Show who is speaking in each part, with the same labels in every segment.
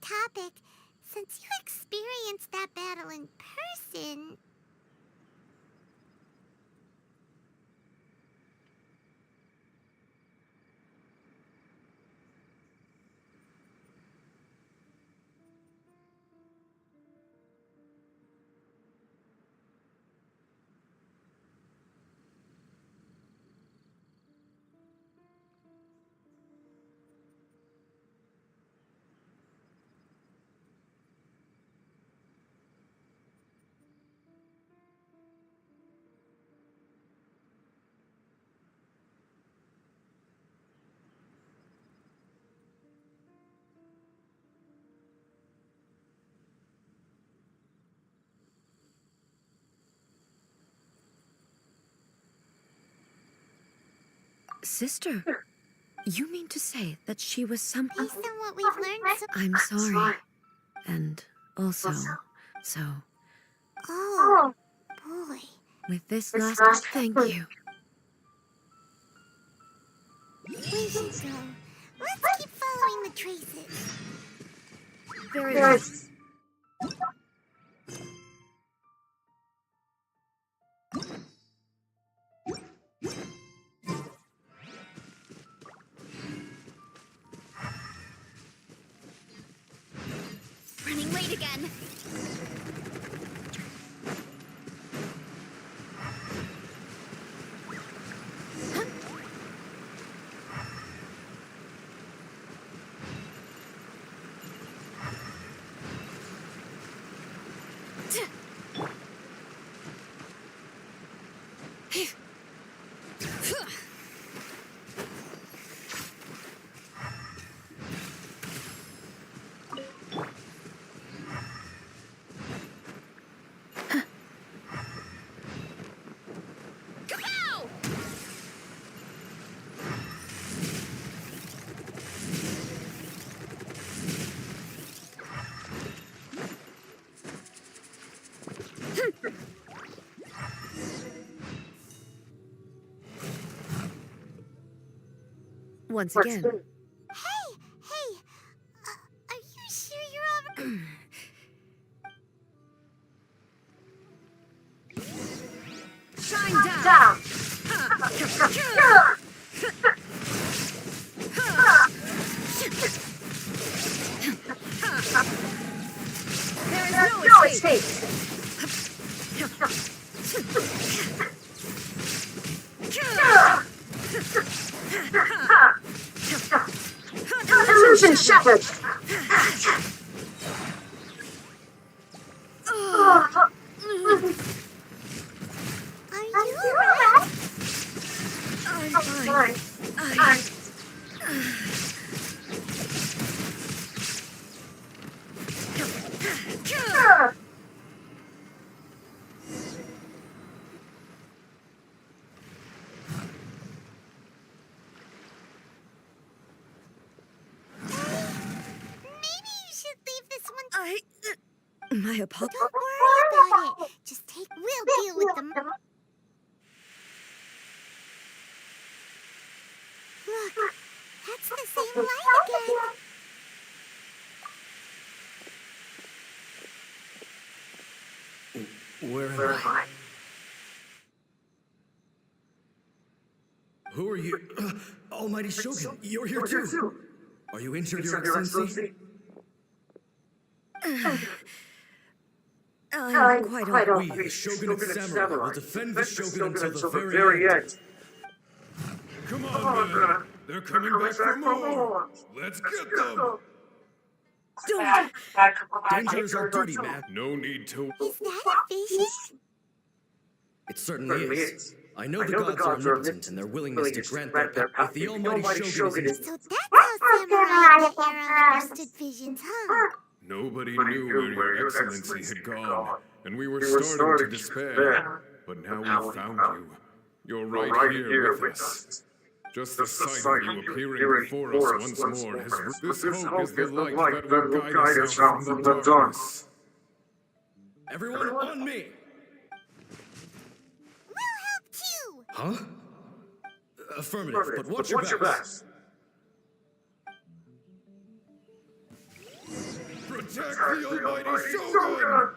Speaker 1: topic. Since you experienced that battle in person...
Speaker 2: Sister, you mean to say that she was somehow...
Speaker 1: Based on what we've learned so...
Speaker 2: I'm sorry. And also, so...
Speaker 1: Oh, boy.
Speaker 2: With this last thank you.
Speaker 1: We should go. Let's keep following the traces.
Speaker 2: Very well.
Speaker 1: Running late again.
Speaker 2: Once again.
Speaker 1: Hey! Are you sure you're all...
Speaker 2: Shine down! There is no escape!
Speaker 3: Illusion shattered!
Speaker 1: Are you alright?
Speaker 2: I'm fine.
Speaker 1: Maybe you should leave this one...
Speaker 2: My apologies.
Speaker 1: Don't worry about it. Just take... We'll deal with them. Look, that's the same light again.
Speaker 4: Where am I? Who are you? Almighty Shogun, you're here too. Are you injured, Your Excellency?
Speaker 2: I'm quite all right.
Speaker 4: We, the Shogun of Samurai, will defend the Shogun until the very end. Come on, man. They're coming back for more. Let's get them.
Speaker 2: Don't!
Speaker 4: Danger is our duty, man. No need to...
Speaker 1: Is that a vision?
Speaker 4: It certainly is. I know the gods are omnipotent in their willingness to grant their power if the Almighty Shogun is...
Speaker 1: So that's how Samurai in the era understood visions, huh?
Speaker 5: Nobody knew where Your Excellency had gone, and we were starting to despair. But now we found you. You're right here with us. Just the sight of you appearing before us once more has... This hope is the light that will guide us out from the darkness.
Speaker 4: Everyone on me!
Speaker 1: We'll help too!
Speaker 4: Huh? Affirmative, but watch your backs.
Speaker 5: Attack the almighty Shogun!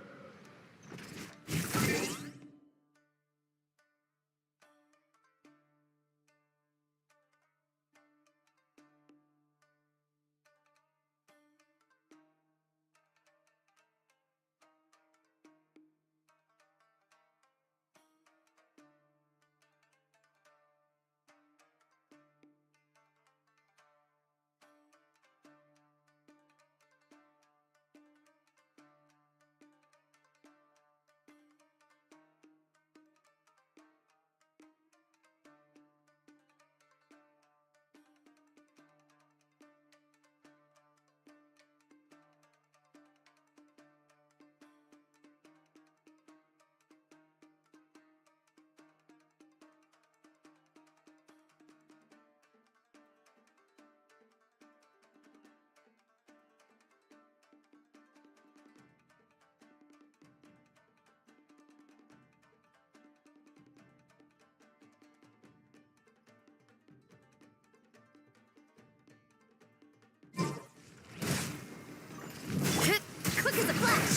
Speaker 2: Quick as a flash!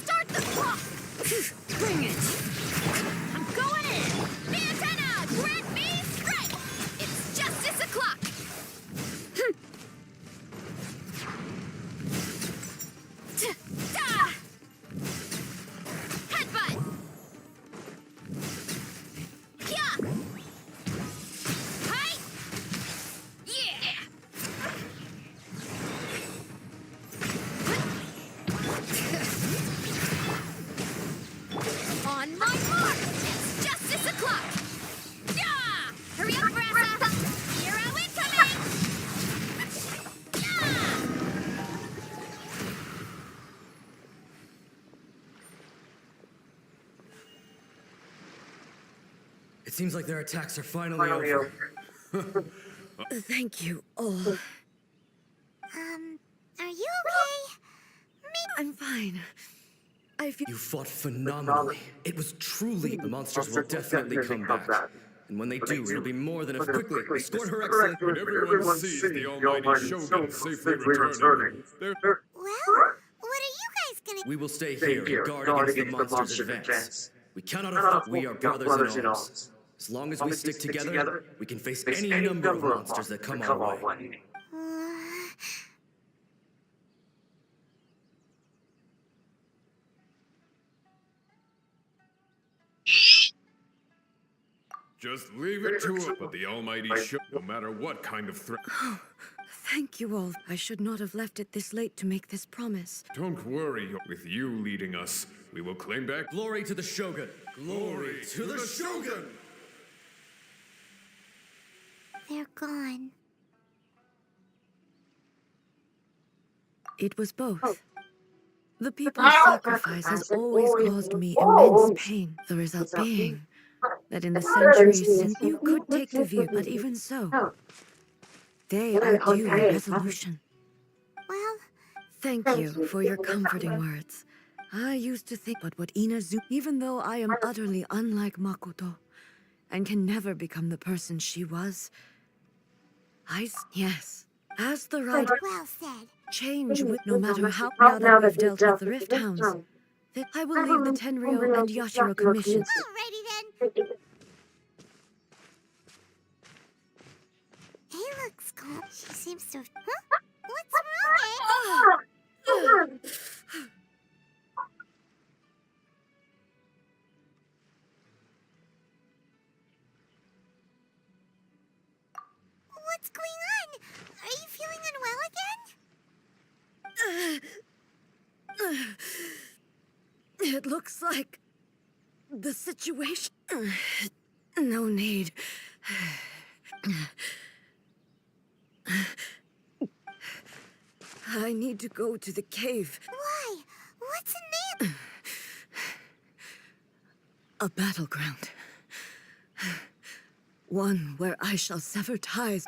Speaker 2: Start the clock! Bring it! I'm going in! The antenna! Grant me strike! It's justice o'clock! Headbutt! Yeah! Hi! Yeah! On my mark! It's justice o'clock! Yeah! Hurry up, Brassa! Hero incoming! Yeah!
Speaker 4: It seems like their attacks are finally over.
Speaker 2: Thank you all.
Speaker 1: Are you okay?
Speaker 2: I'm fine. I feel...
Speaker 4: You fought phenomenally. It was truly... The monsters will definitely come back. And when they do, it'll be more than a... Quickly, escort her excellent...
Speaker 5: When everyone sees the almighty Shogun safely returning,
Speaker 1: Well, what are you guys gonna...
Speaker 4: We will stay here and guard against the monsters' advance. We cannot afford... We are brothers in arms. As long as we stick together, we can face any number of monsters that come our way.
Speaker 5: just leave it to it. But the almighty Shogun, no matter what kind of threat...
Speaker 2: Thank you all. I should not have left it this late to make this promise.
Speaker 5: Don't worry, with you leading us, we will claim back...
Speaker 4: Glory to the Shogun! Glory to the Shogun!
Speaker 1: They're gone.
Speaker 2: It was both. The people's sacrifice has always caused me immense pain. The result being that in the centuries since you could take the view, but even so, they are due a resolution.
Speaker 1: Well,
Speaker 2: Thank you for your comforting words. I used to think, but what Inazu, even though I am utterly unlike Makoto, and can never become the person she was, yes, as the right
Speaker 1: well said.
Speaker 2: change with no matter how now that we've dealt with the Rift Hounds, that I will leave the Tenryo and Yashiro commissions.
Speaker 1: Alrighty then. He looks calm. She seems to... Huh? What's wrong, eh? What's going on? Are you feeling unwell again?
Speaker 2: It looks like the situation... No need. I need to go to the cave.
Speaker 1: Why? What's in there?
Speaker 2: A battleground. One where I shall sever ties.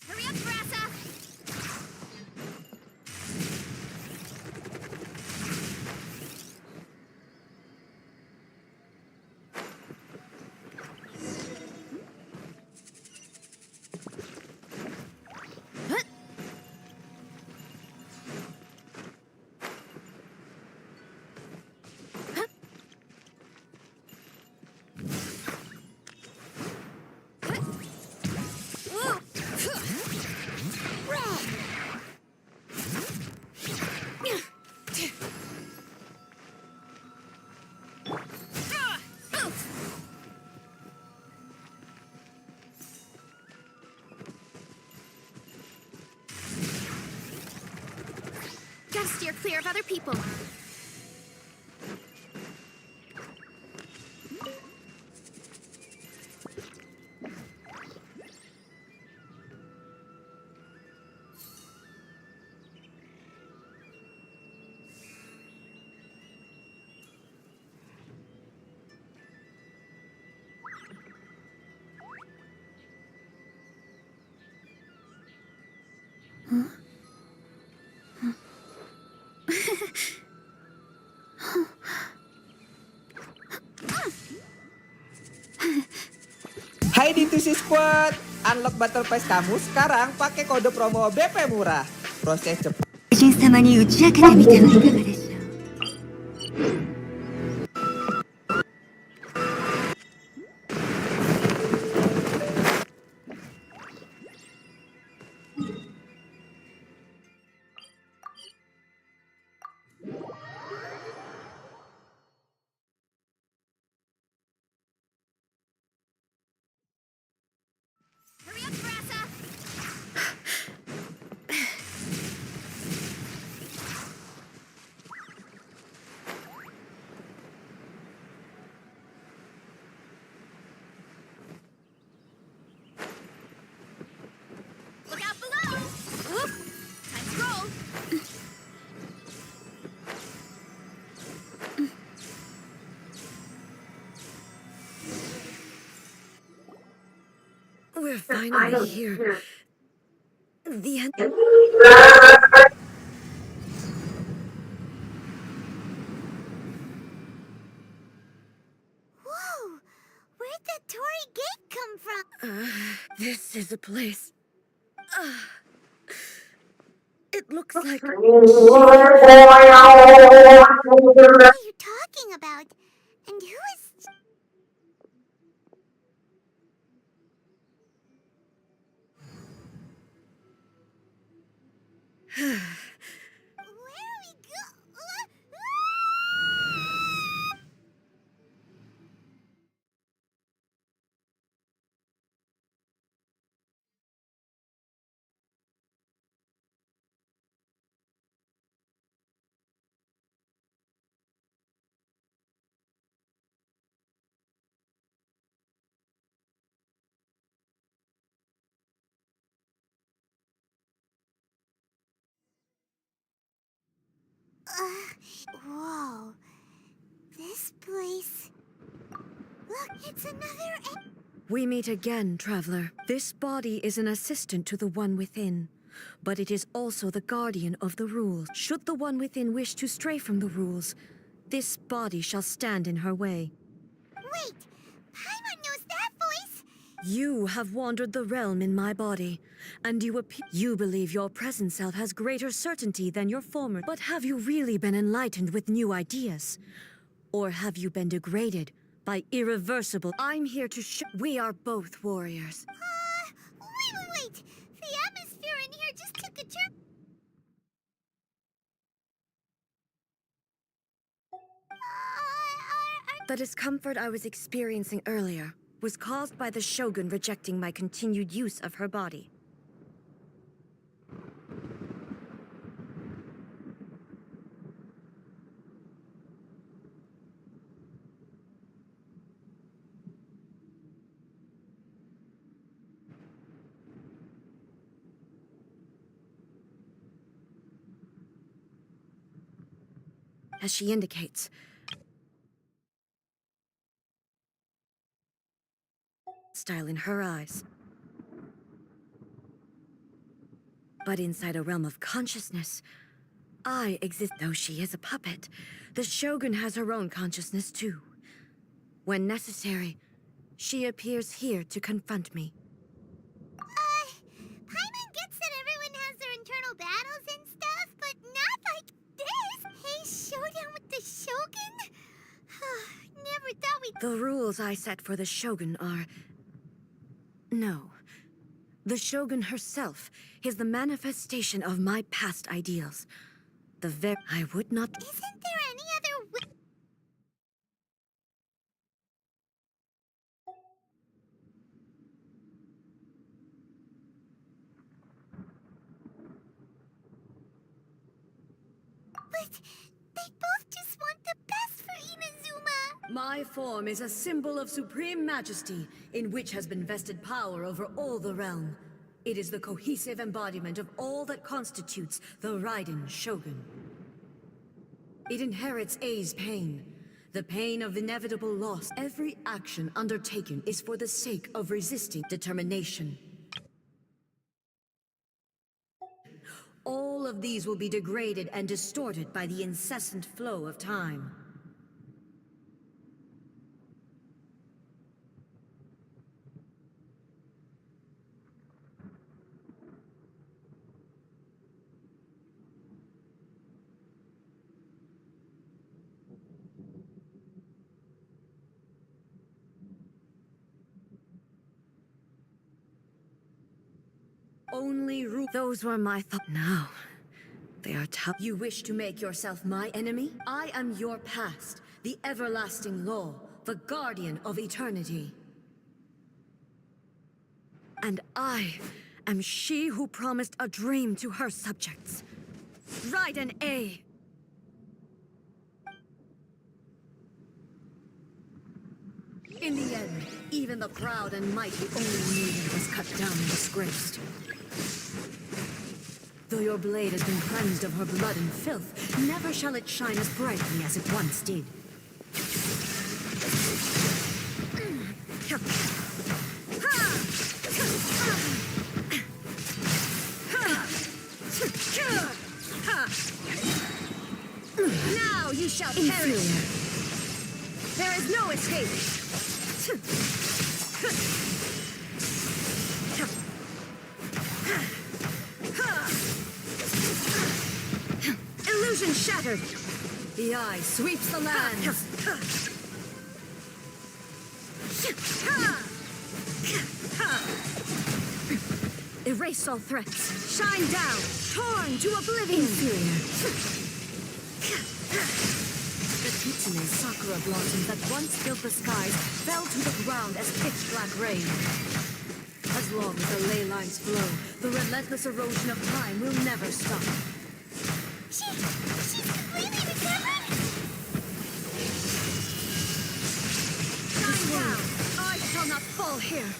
Speaker 1: Hurry up, Brassa! Gotta steer clear of other people.
Speaker 3: Hai D2C Squad, unlock Battle Pass kamu sekarang pakai kode promo BP murah. Proses cepat.
Speaker 2: 主人様に打ち明けてみてはいかがでしょう。
Speaker 1: Hurry up, Brassa! Look out below! Whoop! Time to roll!
Speaker 2: We're finally here. The end.
Speaker 1: Whoa! Where'd that Tory gate come from?
Speaker 2: This is a place. It looks like.
Speaker 1: What are you talking about? And who is... Where are we go? Whoa. This place... Look, it's another...
Speaker 2: We meet again, traveler. This body is an assistant to the one within, but it is also the guardian of the rules. Should the one within wish to stray from the rules, this body shall stand in her way.
Speaker 1: Wait! Paimon knows that voice!
Speaker 2: You have wandered the realm in my body, and you believe your present self has greater certainty than your former. But have you really been enlightened with new ideas? Or have you been degraded by irreversible? I'm here to show we are both warriors.
Speaker 1: Wait! The atmosphere in here just took a turn...
Speaker 2: The discomfort I was experiencing earlier was caused by the Shogun rejecting my continued use of her body. As she indicates, style in her eyes. But inside a realm of consciousness, I exist. Though she is a puppet, the Shogun has her own consciousness too. When necessary, she appears here to confront me.
Speaker 1: Paimon gets that everyone has their internal battles and stuff, but not like this! Hey, showdown with the Shogun? Never thought we'd...
Speaker 2: The rules I set for the Shogun are... No. The Shogun herself is the manifestation of my past ideals. I would not...
Speaker 1: Isn't there any other way... But they both just want the best for Inazuma.
Speaker 2: My form is a symbol of supreme majesty, in which has been vested power over all the realm. It is the cohesive embodiment of all that constitutes the Raiden Shogun. It inherits Ei's pain, the pain of inevitable loss. Every action undertaken is for the sake of resisting determination. All of these will be degraded and distorted by the incessant flow of time. Only those were my thoughts. Now, they are tough. You wish to make yourself my enemy? I am your past, the everlasting law, the guardian of eternity. And I am she who promised a dream to her subjects. Raiden A. In the end, even the proud and mighty only knew that was cut down and disgraced. Though your blade has been cleansed of her blood and filth, never shall it shine as brightly as it once did. Now you shall perish. There is no escape. Illusion shattered. The eye sweeps the lands. Erase all threats. Shine down. Torn to oblivion. The Kitsune sakura blossoms that once filled the skies fell to the ground as pitch-black rain. As long as the ley lines flow, the relentless erosion of time will never stop.
Speaker 1: She's completely recovered?
Speaker 2: Shine down! I shall not fall here!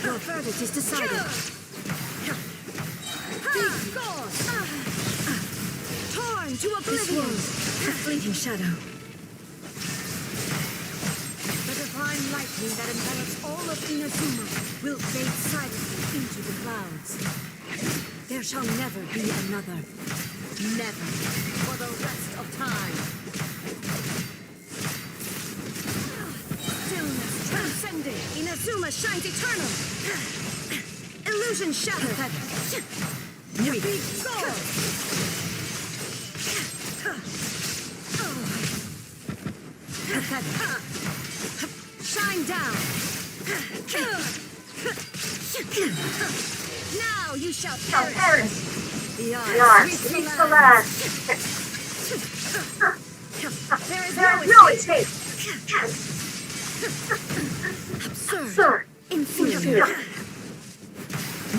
Speaker 2: Your verdict is decided. Be gone! Torn to oblivion! A fleeting shadow. The divine lightning that envelops all of Inazuma will fade silently into the clouds. There shall never be another. Never. For the rest of time. Stillness transcending. Inazuma shines eternal. Illusion shattered. We be gone. Shine down. Now you shall perish. The eye sweeps the land. There is no escape. Absurd. Inferior.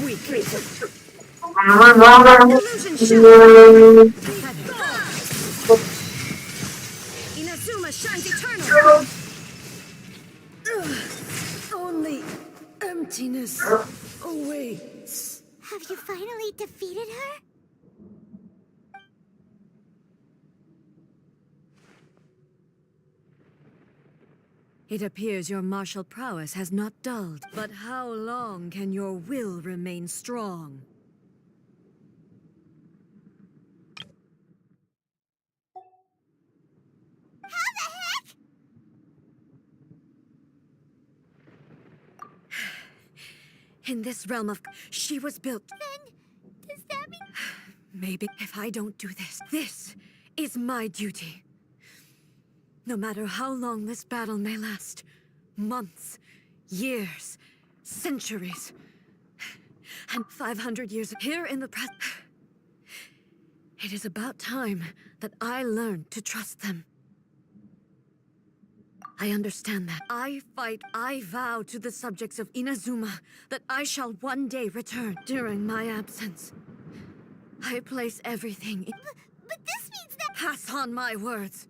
Speaker 2: Weak. Illusion shattered. Inazuma shines eternal. Only emptiness awaits.
Speaker 1: Have you finally defeated her?
Speaker 2: It appears your martial prowess has not dulled. But how long can your will remain strong?
Speaker 1: How the heck?
Speaker 2: In this realm of... she was built...
Speaker 1: Then, does that mean...
Speaker 2: Maybe if I don't do this, this is my duty. No matter how long this battle may last, months, years, centuries, and 500 years here in the present, it is about time that I learn to trust them. I understand that. I vow to the subjects of Inazuma that I shall one day return during my absence. I place everything in...
Speaker 1: But this means that...
Speaker 2: Pass on my words.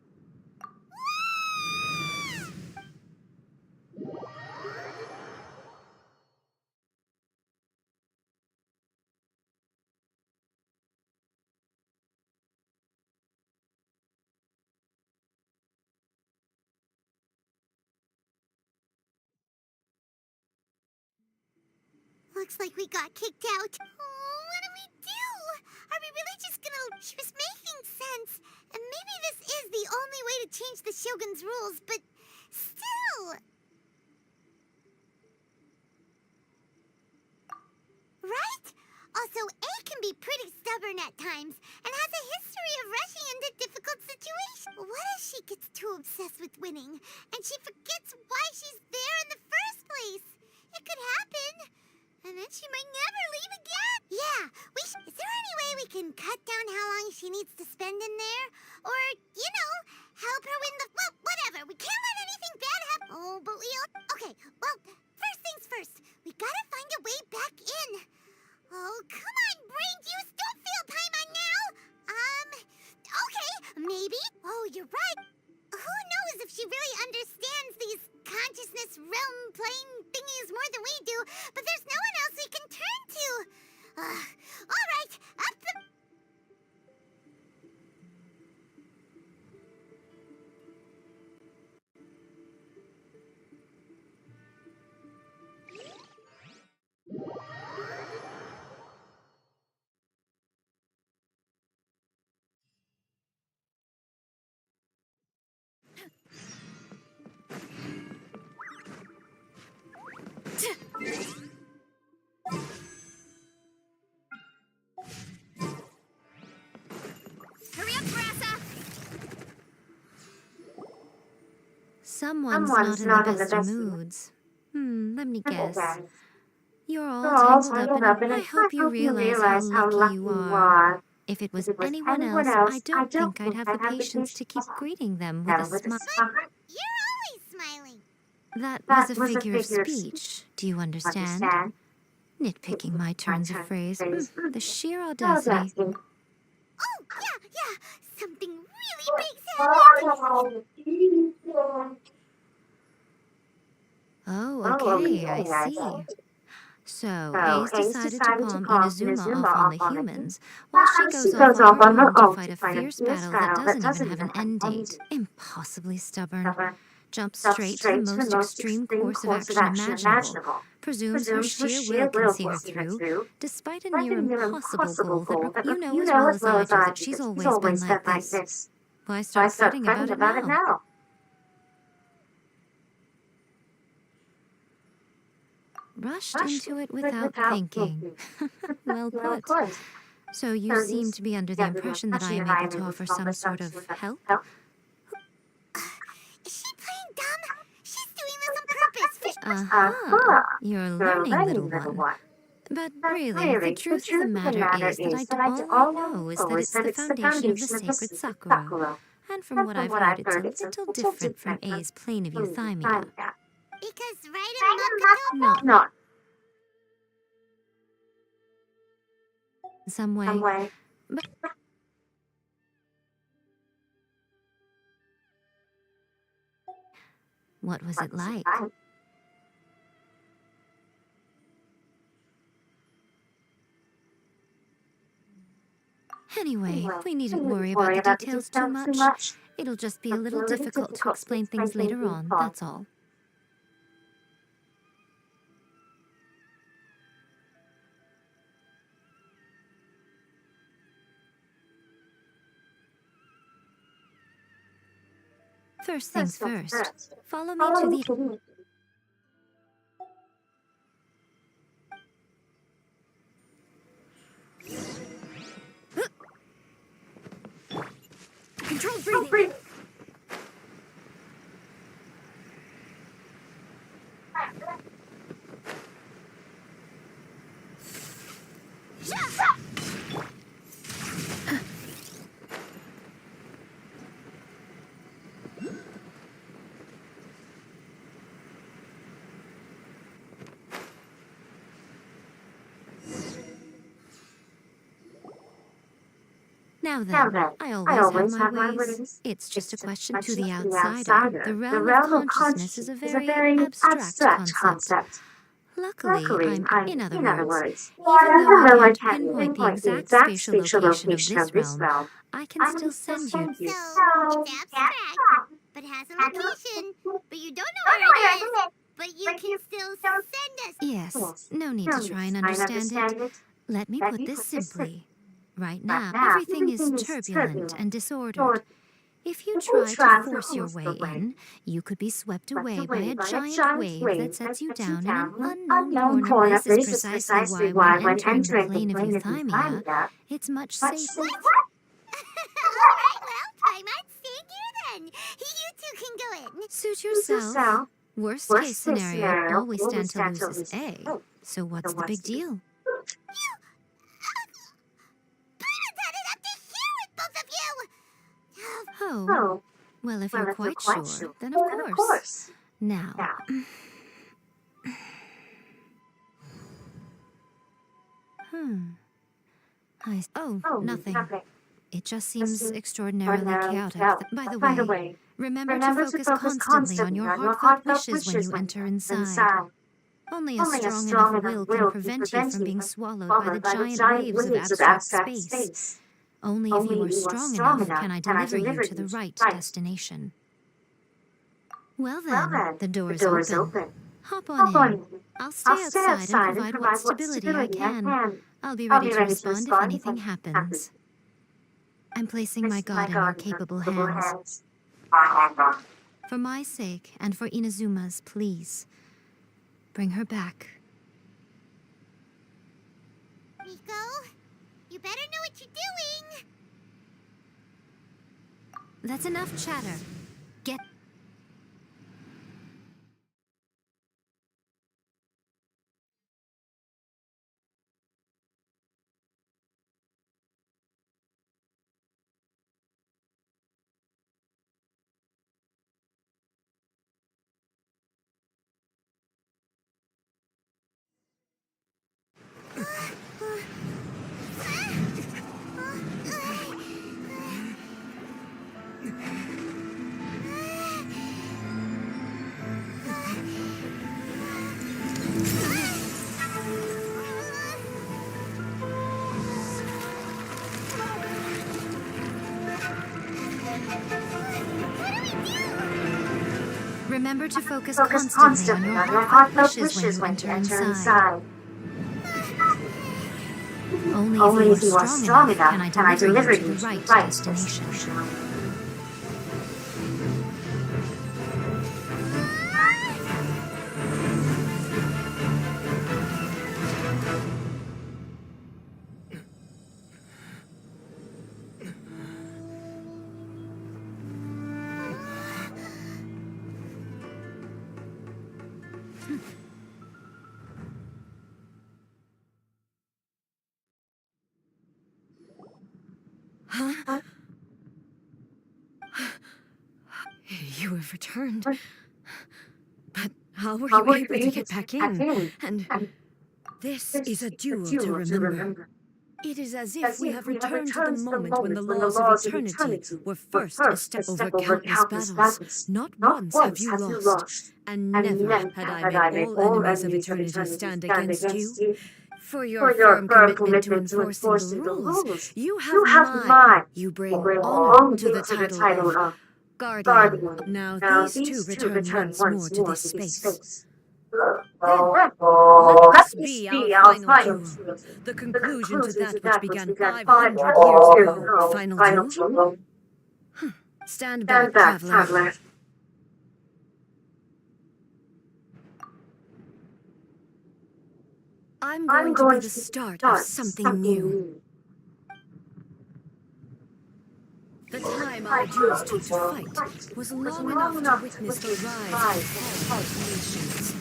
Speaker 1: Looks like we got kicked out. Oh, what do we do? Are we really just gonna... She was making sense. And maybe this is the only way to change the Shogun's rules, but still... Right? Also, A can be pretty stubborn at times, and has a history of rushing into difficult situations. What if she gets too obsessed with winning, and she forgets why she's there in the first place? It could happen. And then she might never leave again. Yeah, is there any way we can cut down how long she needs to spend in there? Or, help her win the... Well, whatever. We can't let anything bad happen. Oh, but we all... Okay, well, first things first. We gotta find a way back in. Oh, come on, brain juice. Don't fail Paimon now. Okay, maybe. Oh, you're right. Who knows if she really understands these consciousness realm plane thingies more than we do, but there's no one else we can turn to. All right, up the... Hurry up, Grassa!
Speaker 2: Someone's not in the best of moods. Let me guess. You're all tangled up in it. I hope you realize how lucky you are. If it was anyone else, I don't think I'd have the patience to keep greeting them with a smile.
Speaker 1: But you're always smiling.
Speaker 2: That was a figure of speech. Do you understand? Nitpicking my turns of phrase. The sheer audacity.
Speaker 1: Oh, yeah. Something really big's happening.
Speaker 2: Oh, okay, I see. So, Ace decided to palm Inazuma off on the humans, while she goes off on her own to fight a fierce battle that doesn't even have an end date. Impossibly stubborn. Jumps straight to the most extreme course of action imaginable. Presumes her sheer will can see her through, despite a near impossible goal that you know as well as I do that she's always been like this. Why start fretting about it now? Rushed into it without thinking. Well put. So you seem to be under the impression that I am able to offer some sort of help?
Speaker 1: Is she playing dumb? She's doing this on purpose.
Speaker 2: Uh-huh. You're learning, little one. But really, the truth of the matter is that all I know is that it's the foundation of the sacred Sakura. And from what I've heard, it's a little different from A's plane of euthymia.
Speaker 1: Because right in Makoto...
Speaker 2: No. Some way. But what was it like? Anyway, we needn't worry about the details too much. It'll just be a little difficult to explain things later on, that's all. First things first, follow me to the... Controlled breathing! Now then, I always have my ways. It's just a question to the outsider. The realm of consciousness is a very abstract concept. Luckily, in other words, even though I can't pinpoint the exact spatial location of this realm, I can still send you.
Speaker 1: So, it's abstract, but has a location. But you don't know where it is. But you can still send us.
Speaker 2: Yes, no need to try and understand it. Let me put this simply. Right now, everything is turbulent and disordered. If you try to force your way in, you could be swept away by a giant wave that sets you down in an unknown corner. This is precisely why, when entering the plane of euthymia, it's much safer.
Speaker 1: All right, well, I might stand here then. You two can go in.
Speaker 2: Suit yourself. Worst case scenario, all we stand to lose is A. So what's the big deal?
Speaker 1: Bruno's had it up to here with both of you.
Speaker 2: Oh, well, if you're quite sure, then of course. Now, nothing. It just seems extraordinarily chaotic. By the way, remember to focus constantly on your heartfelt wishes when you enter inside. Only a strong enough will can prevent you from being swallowed by the giant waves of abstract space. Only if you are strong enough can I deliver you to the right destination. Well then, the door is open. Hop on in. I'll stay outside and provide what stability I can. I'll be ready to respond if anything happens. I'm placing my god in your capable hands. For my sake and for Inazuma's, please, bring her back.
Speaker 1: Miko, you better know what you're doing.
Speaker 2: That's enough chatter. Get... Remember to focus constantly on your heartfelt wishes when you enter inside. Only if you are strong enough can I deliver you to the right destination. Huh? You have returned. But how were you able to get back in? And this is a duel to remember. It is as if we have returned to the moment when the laws of eternity were first a step over countless battles. Not once have you lost, and never had I made all enemies of eternity stand against you. For your firm commitment to enforcing the rules, you have mine. You bring honor to the title of Guardian. Now these two return once more to this space. Let this be our final duel, the conclusion to that which began 500 years ago. Final duel? Stand back, traveler. I'm going to be the start of something new. The time our duels took to fight was long enough to witness the rise of all nations.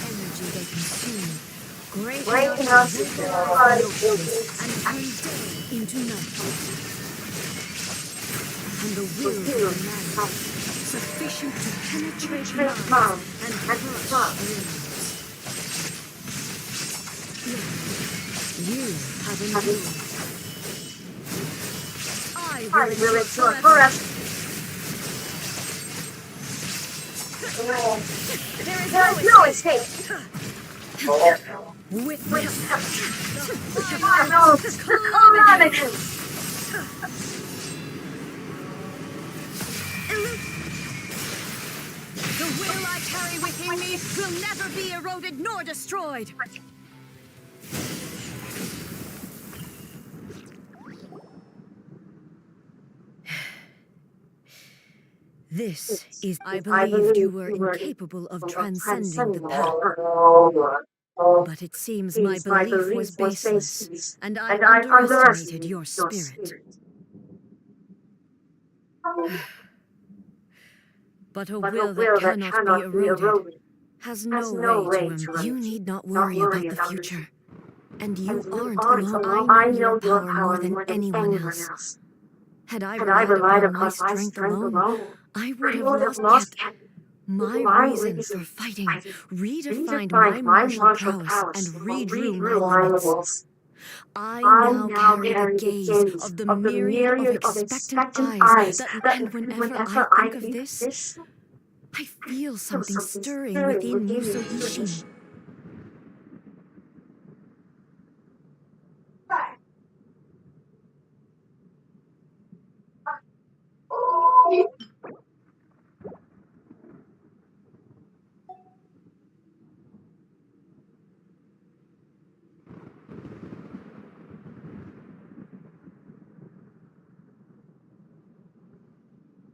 Speaker 2: Energy they consume, great enough to vaporize oceans and turn day into night. And the will of man, sufficient to penetrate minds and crush limbs. You have a new will endure forever. There is no escape. Witness the calamity. The will I carry within me will never be eroded nor destroyed. This is... I believed you were incapable of transcending the path. But it seems my belief was baseless, and I underestimated your spirit. But a will that cannot be eroded has no way to You need not worry about the future. And you aren't alone. I know your power more than anyone else. Had I relied upon my strength alone, I would have lost yet my reason for fighting, redefined my martial prowess, and redrew my limits. I now carry the gaze of the myriad of expectant eyes and whenever I think of this, I feel something stirring within Muso Ishin.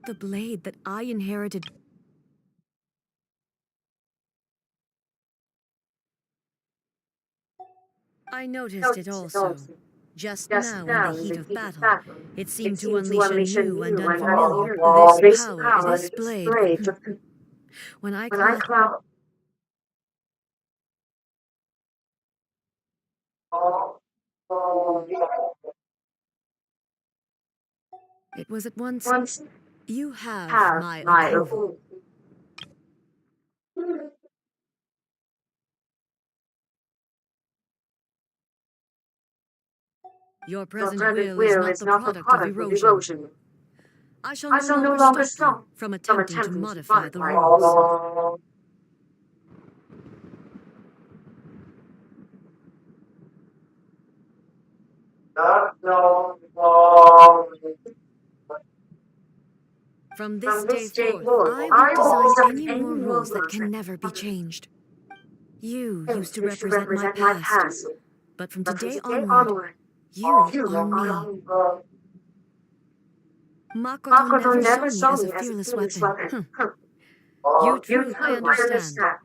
Speaker 2: The blade that I inherited. I noticed it also. Just now, in the heat of battle, it seemed to unleash a new and unfamiliar. This power, this blade. When I caught... It was at once... You have my approval. Your present will is not the product of erosion. I shall no longer stop you from attempting to modify the rules. From this day forth, I won't design any more rules that can never be changed. You used to represent my past, but from today onward, you are me. Makoto never saw me as a fearless weapon. You truth, I understand.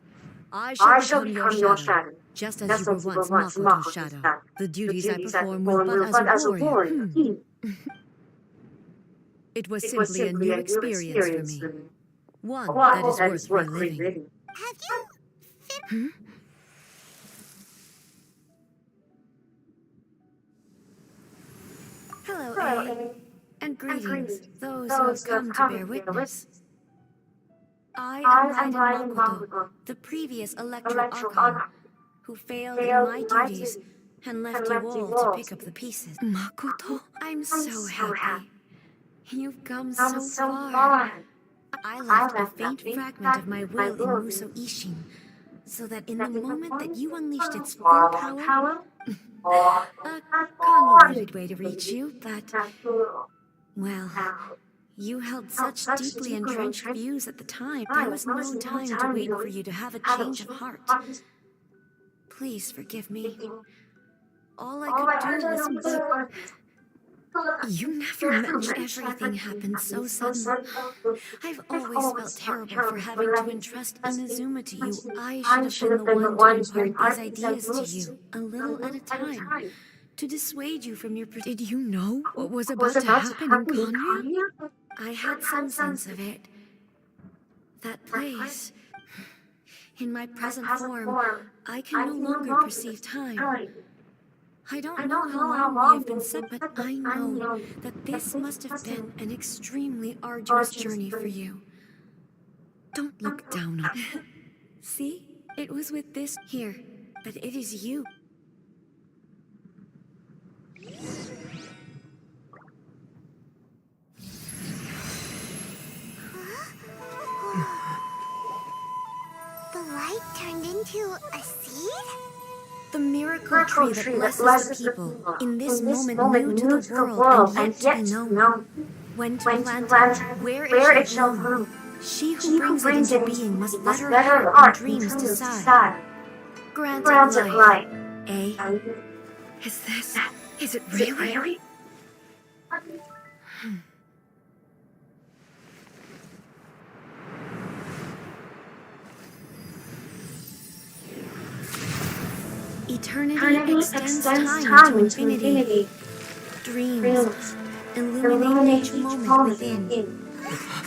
Speaker 2: I shall become your shadow, just as you were once Makoto's shadow. The duties I perform will but as a warrior. It was simply a new experience for me. One that is worth reliving.
Speaker 1: Have you
Speaker 2: Hello, A. And greetings, those who have come to bear witness. I am Raiden Makoto, the previous Electro Archon, who failed in my duties and left you all to pick up the pieces. Makoto, I'm so happy. You've come so far. I left a faint fragment of my will in Muso Ishin, so that in the moment that you unleashed its full power, a convoluted way to reach you, but, well, you held such deeply entrenched views at the time, there was no time to wait for you to have a change of heart. Please forgive me. All I could do was but... You never mentioned everything happened so suddenly. I've always felt terrible for having to entrust Inazuma to you. I should have been the one to impart these ideas to you, a little at a time, to dissuade you from your... Did you know what was about to happen in Konya? I had some sense of it. That place. In my present form, I can no longer perceive time. I don't know how long we have been set, but I know that this must have been an extremely arduous journey for you. Don't look down on it. See? It was with this here, but it is you.
Speaker 1: into a seed?
Speaker 2: The miracle tree that blesses the people, in this moment new to the world and yet to be known. When to plant it, where it shall bloom. She who brings it into being must let her heart and dreams decide. Grant it life. Eh? Is it really? Eternity extends time into infinity. Dreams illuminate each moment within.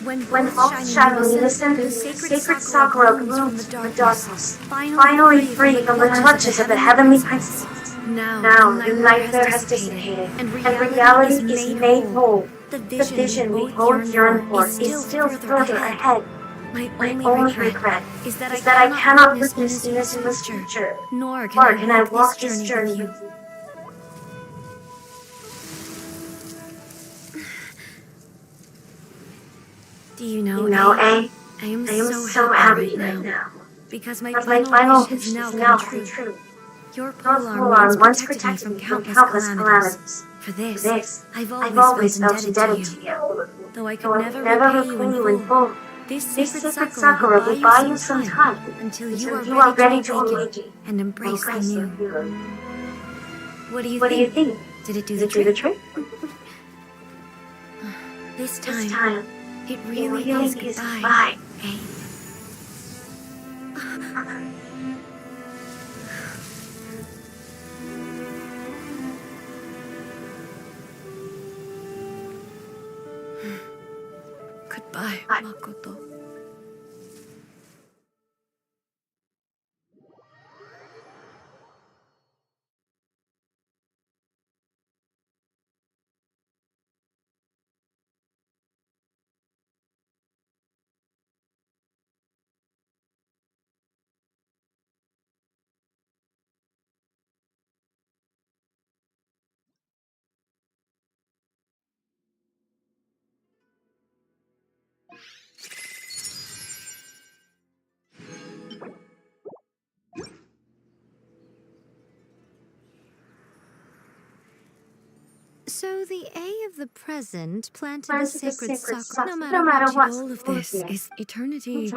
Speaker 2: When both shine in unison, the sacred sakura blooms from the darkness, finally free from the clutches of the heavenly princess. Now, the nightmare has dissipated, and reality is made whole. The vision we both yearn for is still further ahead. My only regret is that I cannot witness Inazuma's future, nor can I walk this journey with you. Do you know, I am so happy right now, because my final wish has now come true. Your polearm once protected me from countless calamities. For this, I've always felt indebted to you. Though I could never repay you in full, this sacred sakura will buy you some time until you are ready to awaken and embrace the new. What do you think? Did it do the trick? This time, it really is goodbye, eh? Goodbye, Makoto. So the A of the present planted the sacred sakura. No matter what, all of this is eternity.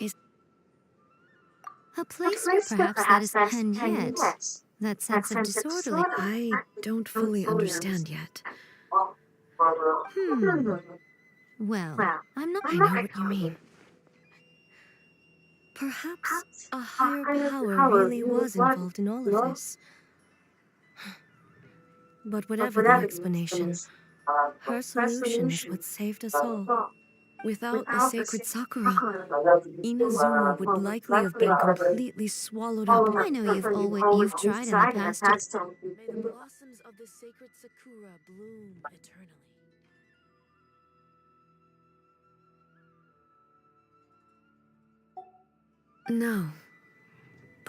Speaker 2: Is a place where perhaps that is pen yet. That sense of disorderly. I don't fully understand yet. Well, I'm not. I know what you mean. Perhaps a higher power really was involved in all of this. But whatever the explanation, her solution is what saved us all. Without the sacred sakura, Inazuma would likely have been completely swallowed up. I know you've tried in the past to... May the blossoms of the sacred sakura bloom eternally. No,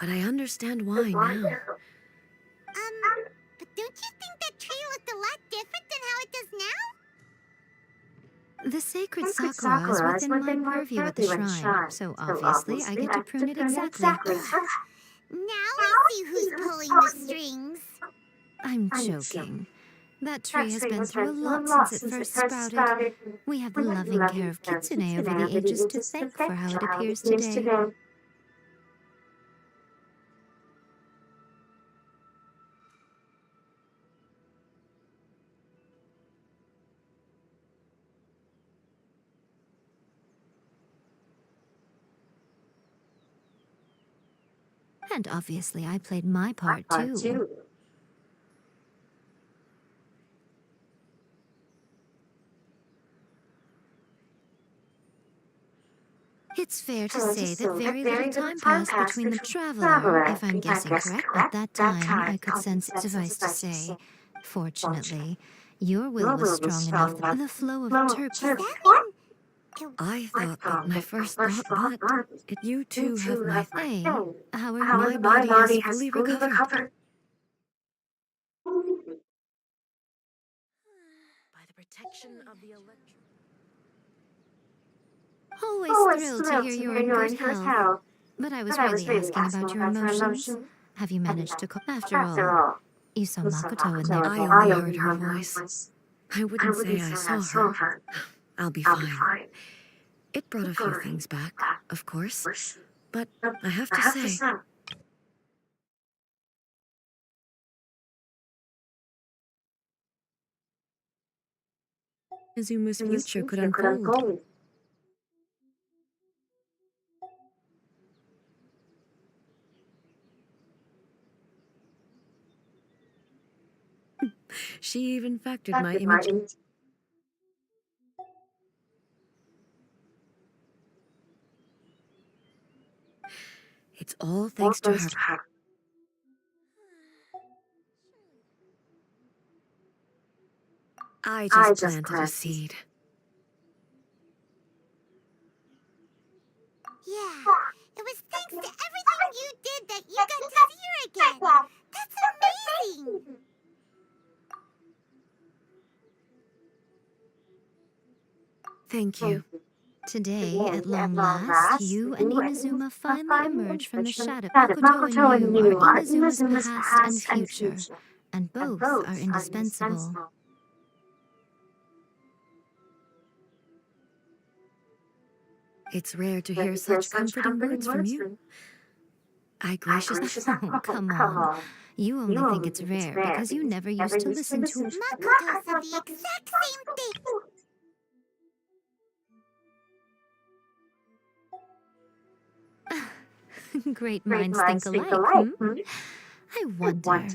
Speaker 2: but I understand why now.
Speaker 1: But don't you think that tree looked a lot different than how it does now?
Speaker 2: The sacred sakura is within my purview at the shrine, so obviously I get to prune it exactly.
Speaker 1: Now I see who's pulling the strings.
Speaker 2: I'm joking. That tree has been through a lot since it first sprouted. We have the loving care of Kitsune over the ages to thank for how it appears today. And obviously I played my part too. It's fair to say that very little time passed between the traveler, if I'm guessing correct. At that time, I could sense, suffice to say, fortunately, your will was strong enough that the flow of terps... I thought that my first thought, but you too have my... Hey, however, my body has fully recovered. By the protection of the electric... Always thrilled to hear you're in good health. But I was really asking about your emotions. Have you managed to After all, you saw Makoto in there. I only heard her voice. I wouldn't say I saw her. I'll be fine. It brought a few things back, of course. But I have to say, Izuma's future could unfold. She even factored my image. It's all thanks to her. I just planted a seed.
Speaker 1: Yeah, it was thanks to everything you did that you got to see her again. That's amazing!
Speaker 2: Thank you. Today, at long last, you and Inazuma finally emerge from the shadow. Makoto and you are Inazuma's past and future, and both are indispensable. It's rare to hear such comforting words from you. I graciously... Oh, come on. You only think it's rare because you never used to listen to...
Speaker 1: Makoto said the exact same thing.
Speaker 2: Great minds think alike, hmm? I wonder,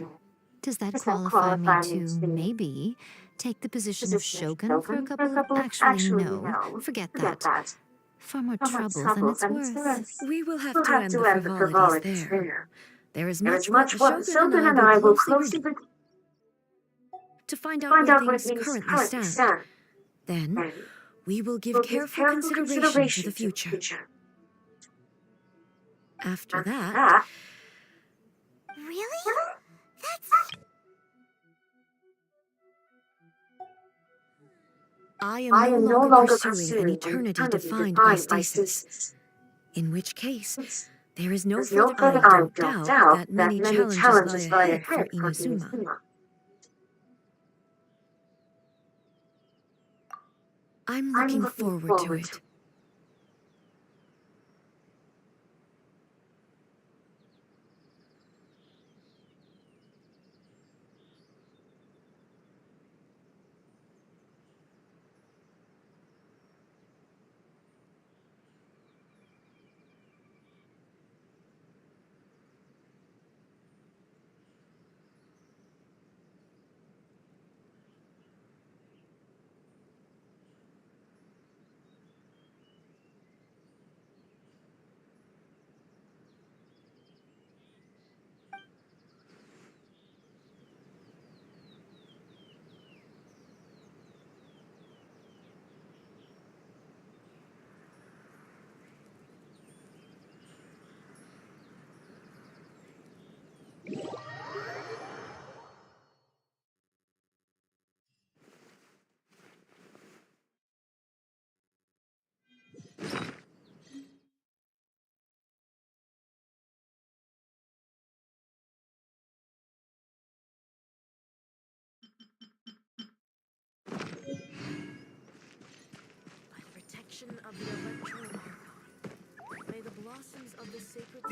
Speaker 2: does that qualify me to, maybe, take the position of shogun for a couple of... Actually, no. Forget that. Far more trouble than it's worth. We will have to end the frivolities there. There is much what the shogun and I will closely... To find out where things currently stand. Then, we will give careful consideration to the future. After that...
Speaker 1: Really? That's...
Speaker 2: I am no longer pursuing an eternity defined by stasis. In which case, there is no further... I don't doubt that many challenges lie ahead for Inazuma. I'm looking forward to it. By the protection of the electro archon, may the blossoms of the sacred